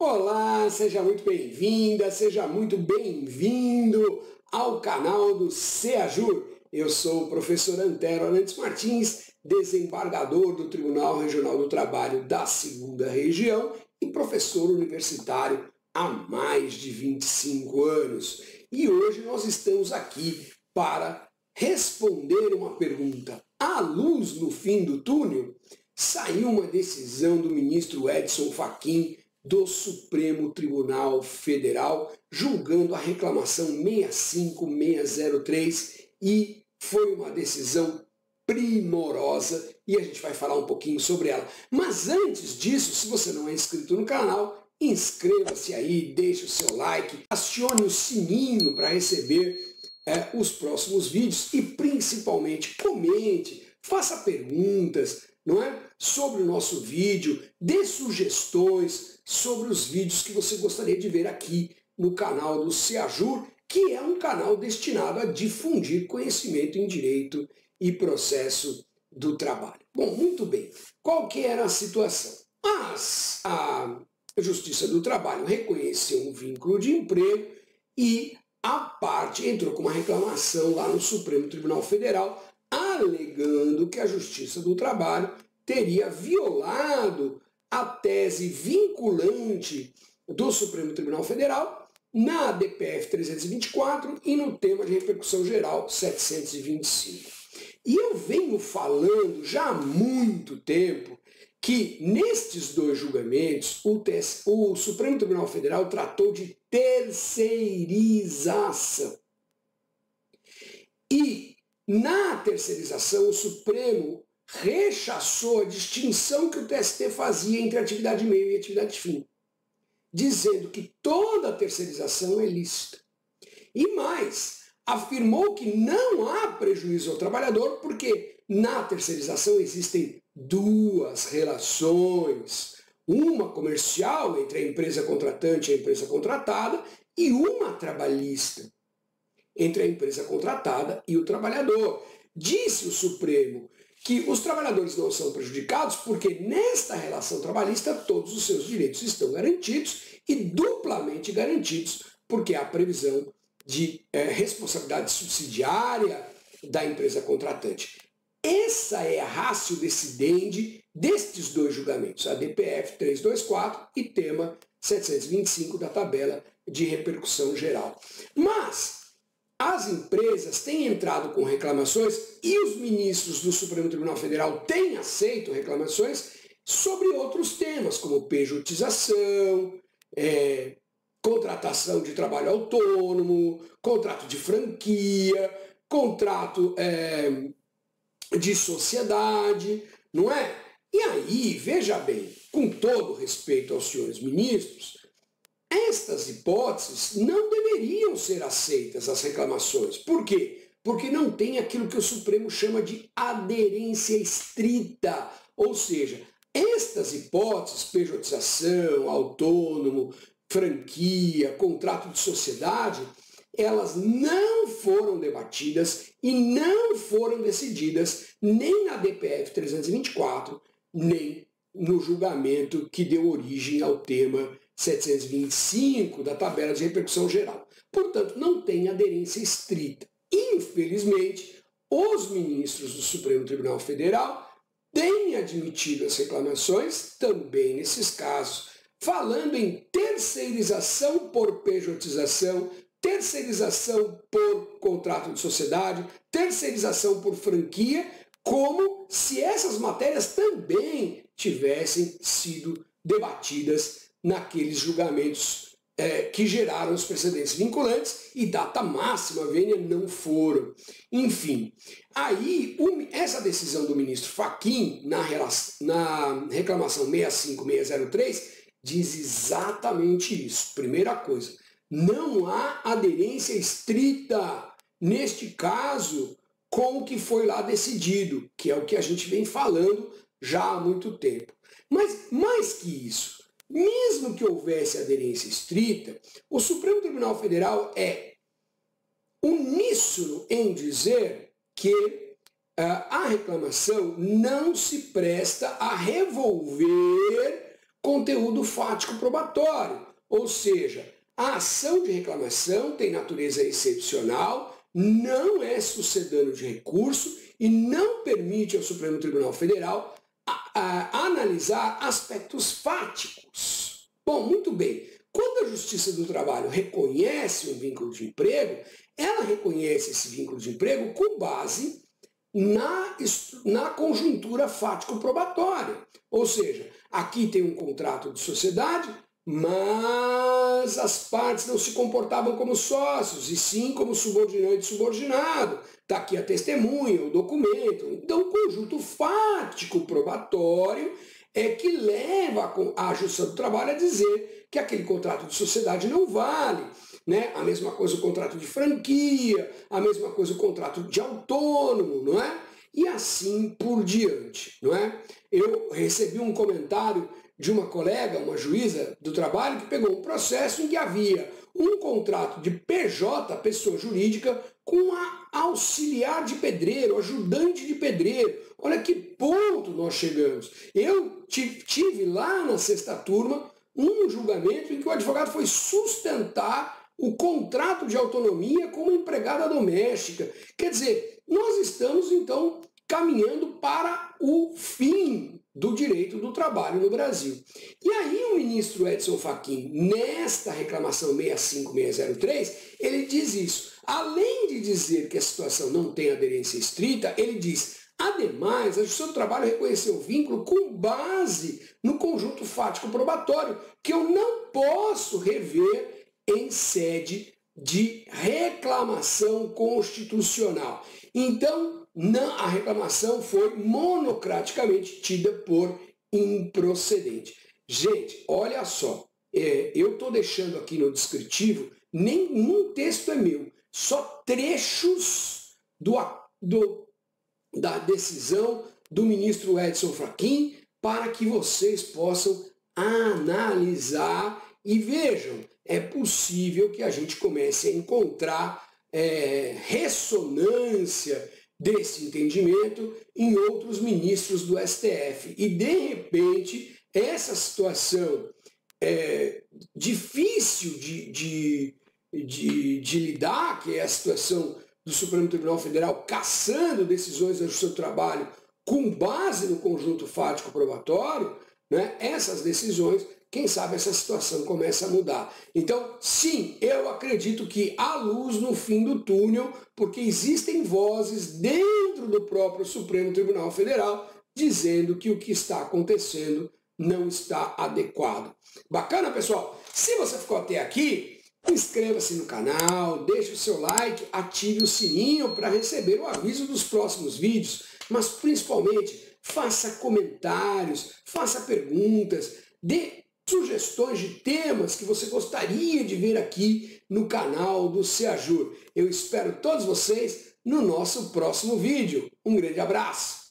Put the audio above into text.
Olá, seja muito bem-vinda, seja muito bem-vindo ao canal do CEAJUR. Eu sou o professor Antero Arantes Martins, desembargador do Tribunal Regional do Trabalho da 2ª Região e professor universitário há mais de 25 anos. E hoje nós estamos aqui para responder uma pergunta. Há luz no fim do túnel? Saiu uma decisão do ministro Edson Fachin do Supremo Tribunal Federal, julgando a reclamação 65603 e foi uma decisão primorosa e a gente vai falar um pouquinho sobre ela. Mas antes disso, se você não é inscrito no canal, inscreva-se aí, deixe o seu like, acione o sininho para receber os próximos vídeos e principalmente comente, faça perguntas, não é? Sobre o nosso vídeo, dê sugestões sobre os vídeos que você gostaria de ver aqui no canal do CEAJUR, que é um canal destinado a difundir conhecimento em direito e processo do trabalho. Bom, muito bem. Qual que era a situação? A Justiça do Trabalho reconheceu um vínculo de emprego e a parte entrou com uma reclamação lá no Supremo Tribunal Federal, alegando que a Justiça do Trabalho teria violado a tese vinculante do Supremo Tribunal Federal na DPF 324 e no tema de repercussão geral 725. E eu venho falando já há muito tempo que nestes dois julgamentos o Supremo Tribunal Federal tratou de terceirização. E na terceirização o Supremo rechaçou a distinção que o TST fazia entre atividade meio e atividade fim, dizendo que toda terceirização é lícita. E mais, afirmou que não há prejuízo ao trabalhador porque na terceirização existem duas relações, uma comercial entre a empresa contratante e a empresa contratada e uma trabalhista entre a empresa contratada e o trabalhador. Disse o Supremo que os trabalhadores não são prejudicados porque nesta relação trabalhista todos os seus direitos estão garantidos e duplamente garantidos porque há previsão de responsabilidade subsidiária da empresa contratante. Essa é a ratio decidendi destes dois julgamentos, a DPF 324 e tema 725 da tabela de repercussão geral. Mas as empresas têm entrado com reclamações e os ministros do Supremo Tribunal Federal têm aceito reclamações sobre outros temas, como pejotização, contratação de trabalho autônomo, contrato de franquia, contrato de sociedade, não é? E aí, veja bem, com todo respeito aos senhores ministros, estas hipóteses não deveriam ser aceitas, as reclamações. Por quê? Porque não tem aquilo que o Supremo chama de aderência estrita. Ou seja, estas hipóteses, pejotização, autônomo, franquia, contrato de sociedade, elas não foram debatidas e não foram decididas nem na DPF 324, nem no julgamento que deu origem ao tema 725 da tabela de repercussão geral. Portanto, não tem aderência estrita. Infelizmente, os ministros do Supremo Tribunal Federal têm admitido as reclamações, também nesses casos, falando em terceirização por pejotização, terceirização por contrato de sociedade, terceirização por franquia, como se essas matérias também tivessem sido debatidas naqueles julgamentos que geraram os precedentes vinculantes e data máxima vênia não foram. Enfim, aí essa decisão do ministro Fachin na reclamação 65603 diz exatamente isso. Primeira coisa, não há aderência estrita neste caso com o que foi lá decidido, que é o que a gente vem falando já há muito tempo. Mas mais que isso, mesmo que houvesse aderência estrita, o Supremo Tribunal Federal é uníssono em dizer que a reclamação não se presta a revolver conteúdo fático probatório, ou seja, a ação de reclamação tem natureza excepcional, não é sucedâneo de recurso e não permite ao Supremo Tribunal Federal analisar aspectos fáticos. Bom, muito bem. Quando a Justiça do Trabalho reconhece um vínculo de emprego, ela reconhece esse vínculo de emprego com base na conjuntura fático-probatória. Ou seja, aqui tem um contrato de sociedade, mas as partes não se comportavam como sócios, e sim como subordinante e subordinado. Está aqui a testemunha, o documento. Então, o conjunto fático-probatório é que leva a Justiça do Trabalho a dizer que aquele contrato de sociedade não vale. Né? A mesma coisa o contrato de franquia, a mesma coisa o contrato de autônomo, não é? E assim por diante, não é? Eu recebi um comentário de uma colega, uma juíza do trabalho, que pegou um processo em que havia um contrato de PJ, pessoa jurídica, com a auxiliar de pedreiro, ajudante de pedreiro. Olha que ponto nós chegamos. Eu tive lá na sexta turma um julgamento em que o advogado foi sustentar o contrato de autonomia como empregada doméstica. Quer dizer, nós estamos, então, caminhando para o fim do direito do trabalho no Brasil. E aí o ministro Edson Fachin, nesta reclamação 65603, ele diz isso. Além de dizer que a situação não tem aderência estrita, ele diz: ademais, a Justiça do Trabalho reconheceu o vínculo com base no conjunto fático probatório, que eu não posso rever em sede de reclamação constitucional. Então, a reclamação foi monocraticamente tida por improcedente. Gente, olha só, eu estou deixando aqui no descritivo, nenhum texto é meu, só trechos da decisão do ministro Edson Fachin para que vocês possam analisar e vejam, é possível que a gente comece a encontrar ressonância desse entendimento em outros ministros do STF. E, de repente, essa situação difícil de lidar, que é a situação do Supremo Tribunal Federal cassando decisões da Justiça do Trabalho com base no conjunto fático probatório, né, essas decisões, quem sabe essa situação começa a mudar. Então, sim, eu acredito que há luz no fim do túnel, porque existem vozes dentro do próprio Supremo Tribunal Federal dizendo que o que está acontecendo não está adequado. Bacana, pessoal? Se você ficou até aqui, inscreva-se no canal, deixe o seu like, ative o sininho para receber o aviso dos próximos vídeos, mas principalmente faça comentários, faça perguntas, dê sugestões de temas que você gostaria de ver aqui no canal do Seajur. Eu espero todos vocês no nosso próximo vídeo. Um grande abraço!